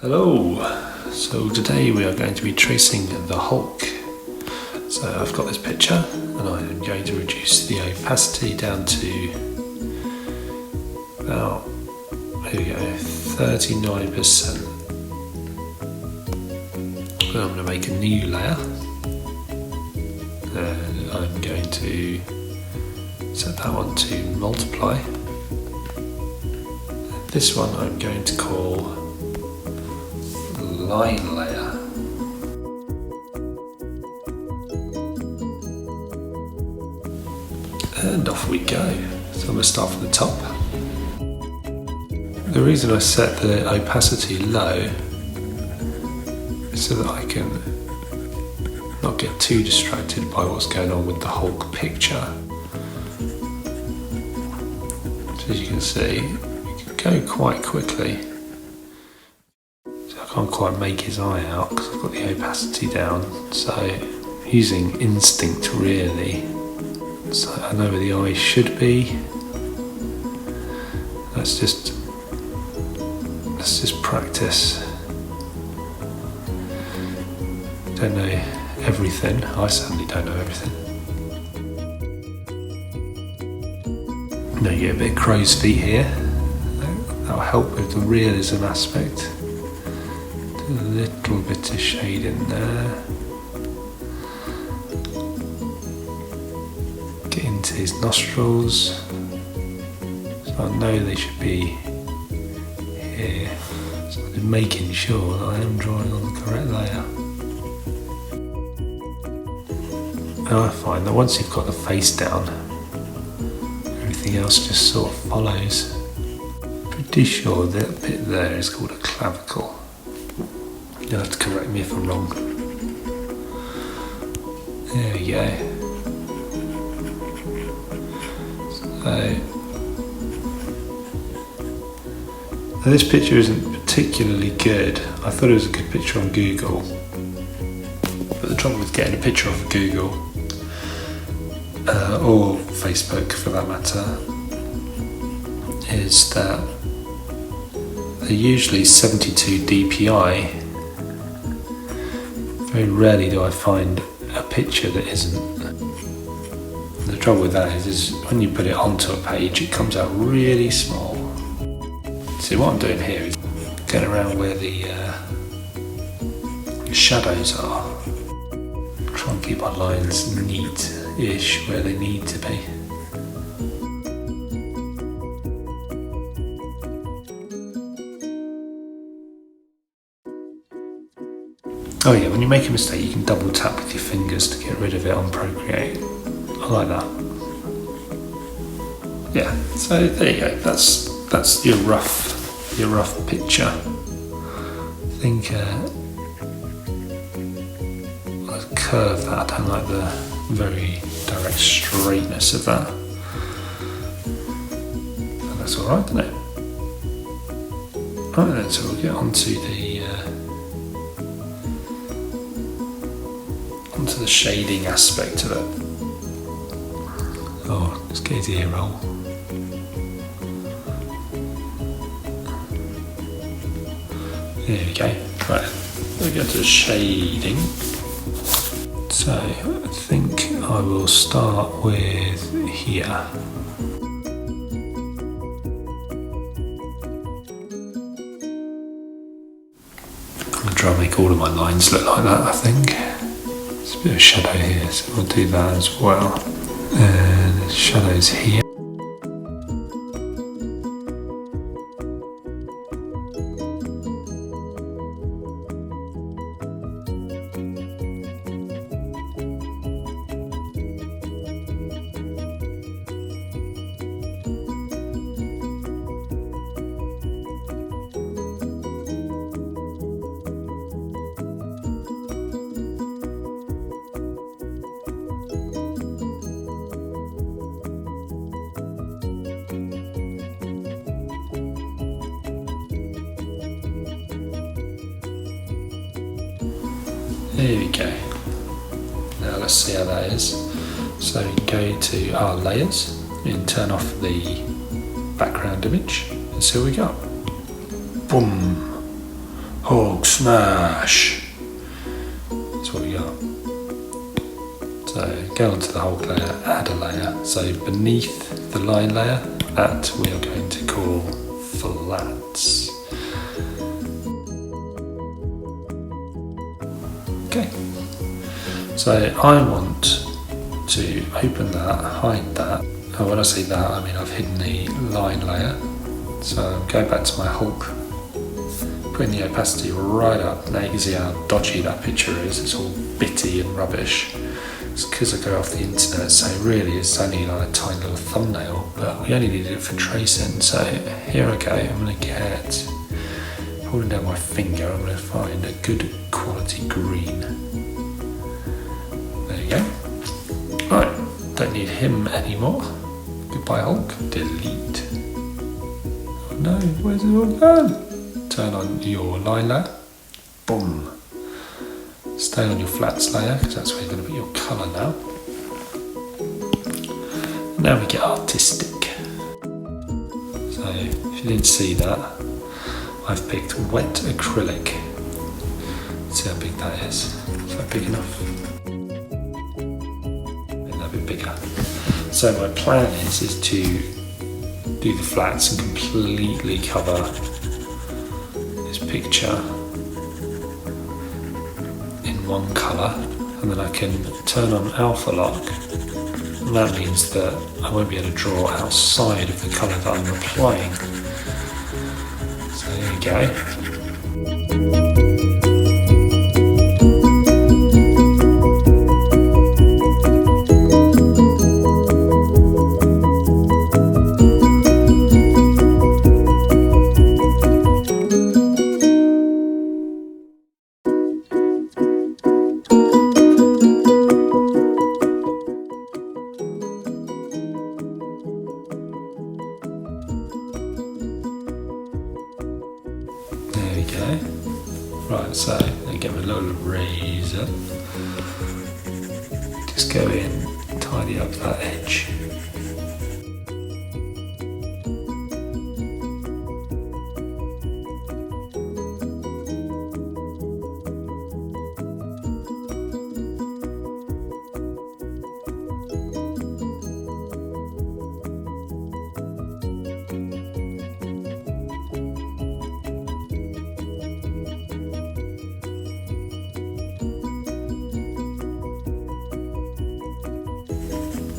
Hello! So today we are going to be tracing the Hulk. So I've got this picture and I am going to reduce the opacity down to about, here we go, 39%. Then I'm going to make a new layer and I'm going to set that one to multiply. This one I'm going to call line layer. And off we go. So I'm going to start from the top. The reason I set the opacity low is so that I can not get too distracted by what's going on with the Hulk picture. So as you can see, it can go quite quickly. I can't quite make his eye out because I've got the opacity down, so using instinct really. So I know where the eye should be. Let's just practice. Don't know everything. I certainly don't know everything. Now you get a bit of crow's feet here. That'll help with the realism aspect. A little bit of shade in there. Get into his nostrils. So I know they should be here. So I'm making sure that I am drawing on the correct layer. And I find that once you've got the face down, everything else just sort of follows. Pretty sure that bit there is called a clavicle. You'll have to correct me if I'm wrong. There we go. So, now this picture isn't particularly good. I thought it was a good picture on Google. But the trouble with getting a picture off of Google, or Facebook for that matter, is that they're usually 72 dpi. Very rarely do I find a picture that isn't. The trouble with that is when you put it onto a page, it comes out really small. See, what I'm doing here is getting around where the shadows are. Try and keep my lines neat-ish where they need to be. Oh yeah, when you make a mistake you can double tap with your fingers to get rid of it on Procreate. I like that. Yeah, so there you go, that's your rough picture. I think I'll curve that. I don't like the very direct straightness of that. And that's alright, isn't it? Right then, so we'll get onto the shading aspect of it. Oh, let's get his ear roll. There we go. Right, we'll go to the shading. So I think I will start with here. I'm going to try and make all of my lines look like that, I think. There's a bit of shadow here, so we'll do that as well. And there's shadows here. There we go. Now let's see how that is. So we can go to our layers and turn off the background image and see what we got. Boom! Hulk smash! That's what we got. So go onto the Hulk layer, add a layer. So beneath the line layer, that we are going to call flats. Okay. So I want to open that, hide that. And when I say that, I mean I've hidden the line layer. So go back to my Hulk, putting the opacity right up. Now you can see how dodgy that picture is. It's all bitty and rubbish. It's because I got it off the internet, so really it's only like a tiny little thumbnail, but we only needed it for tracing. So here I go, I'm going to get, holding down my finger, I'm going to find a good quality green. There you go. Right, don't need him anymore. Goodbye Hulk, delete. Oh no, where's it all gone? Turn on your line layer, boom. Stay on your flats layer because that's where you're going to put your colour now. Now we get artistic. So if you didn't see that, I've picked wet acrylic. See how big that is. Is that big enough? Maybe a bit bigger. So my plan is to do the flats and completely cover this picture one colour, and then I can turn on alpha lock, and that means that I won't be able to draw outside of the colour that I'm applying. So there you go. There we go. Right, so I get my little razor. Just go in, tidy up that edge.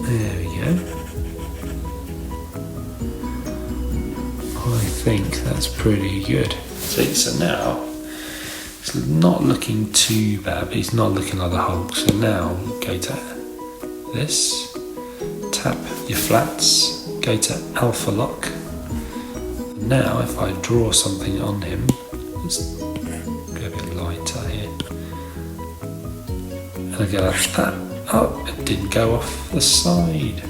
There we go. I think that's pretty good. See, so now it's not looking too bad, but it's not looking like the Hulk. So now go to this, tap your flats, go to alpha lock. Now if I draw something on him, let's go a bit lighter here, and I go like that. Oh, it didn't go off the side.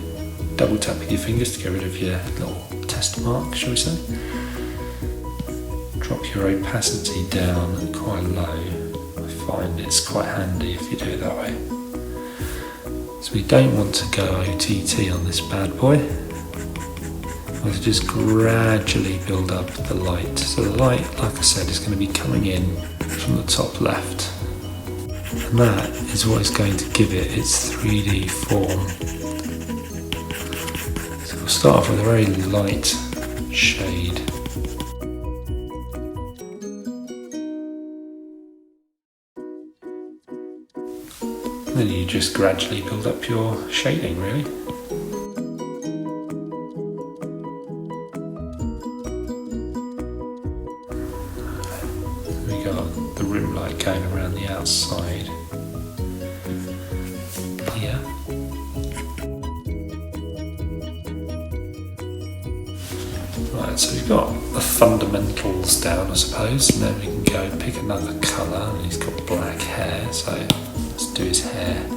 Double tap with your fingers to get rid of your little test mark, shall we say. Drop your opacity down quite low. I find it's quite handy if you do it that way. So we don't want to go OTT on this bad boy. I want to just gradually build up the light. So the light, like I said, is going to be coming in from the top left. And that is what is going to give it its 3D form. So we'll start off with a very light shade. And then you just gradually build up your shading, really. We got the room light going around the outside. Here. Right, so we've got the fundamentals down, I suppose, and then we can go pick another colour. And he's got black hair, so let's do his hair.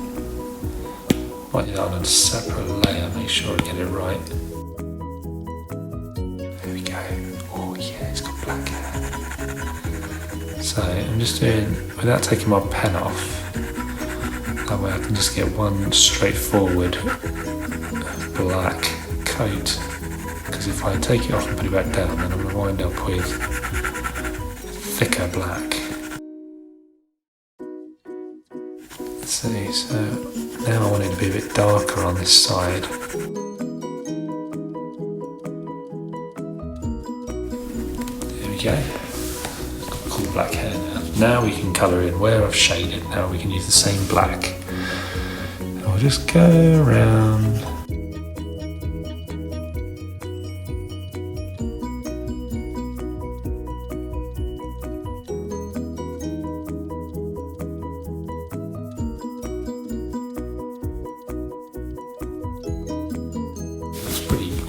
Might do that on a separate layer, make sure I get it right. There we go. Oh yeah, he's got black hair. So I'm just doing, without taking my pen off, that way I can just get one straightforward black coat. Because if I take it off and put it back down, then I'm going to wind up with thicker black. Let's see, so now I want it to be a bit darker on this side. There we go. It's got cool black hair now. Now we can colour in where I've shaded. Now we can use the same black. I'll just go around.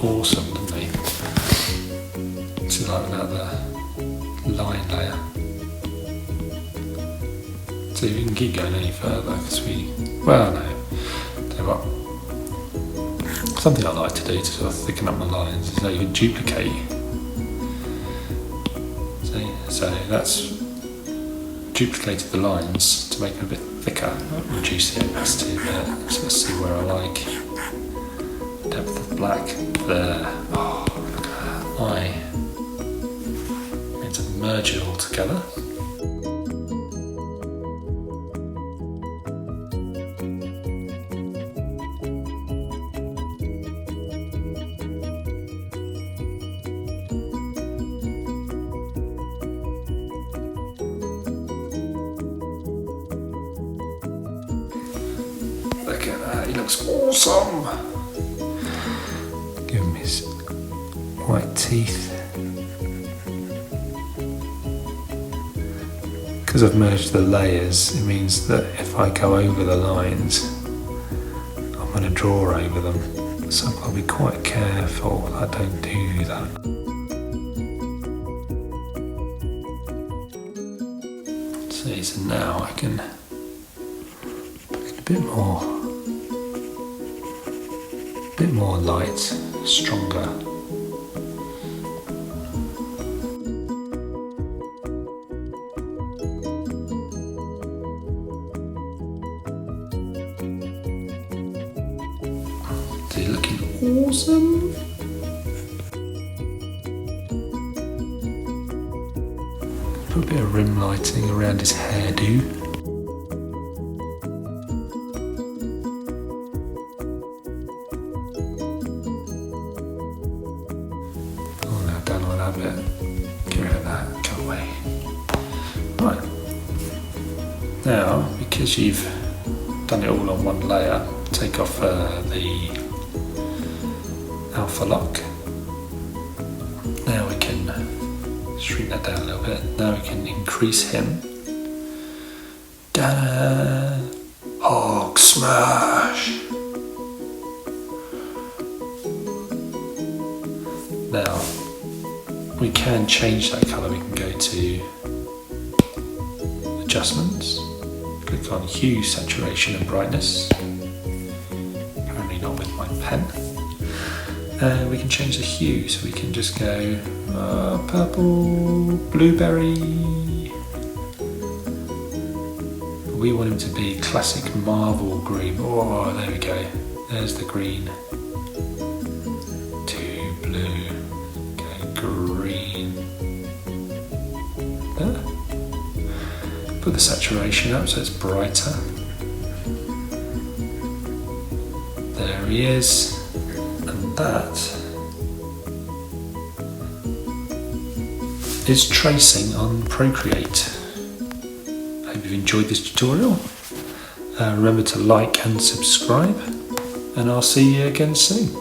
Awesome, didn't they? It's like another line layer. So we can keep going any further because well, no. Tell you what, something I like to do to sort of thicken up my lines is that you can duplicate. See? So that's duplicated the lines to make them a bit thicker, reduce the opacity a bit. So let's see where I like. Depth of black there. Oh, look at that. I'm going to merge it all together. Look at that, he looks awesome. Give him his white teeth. Because I've merged the layers, it means that if I go over the lines, I'm going to draw over them. So I've got to be quite careful that I don't do that. See, so now I can make a bit more light, stronger. So you're looking awesome. Put a bit of rim lighting around his hairdo. A bit. Get rid of that, go away. Right. Now, because you've done it all on one layer, take off the alpha lock. Now we can shrink that down a little bit. Now we can increase him. Da-da! Hog smash! Now, we can change that colour. We can go to adjustments, click on hue, saturation and brightness. Currently not with my pen. And we can change the hue, so we can just go purple, blueberry. We want him to be classic marble green. Oh, there we go. There's the green. To blue. Green. There. Put the saturation up so it's brighter. There he is. And that is tracing on Procreate. I hope you've enjoyed this tutorial. Remember to like and subscribe, and I'll see you again soon.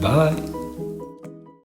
Bye.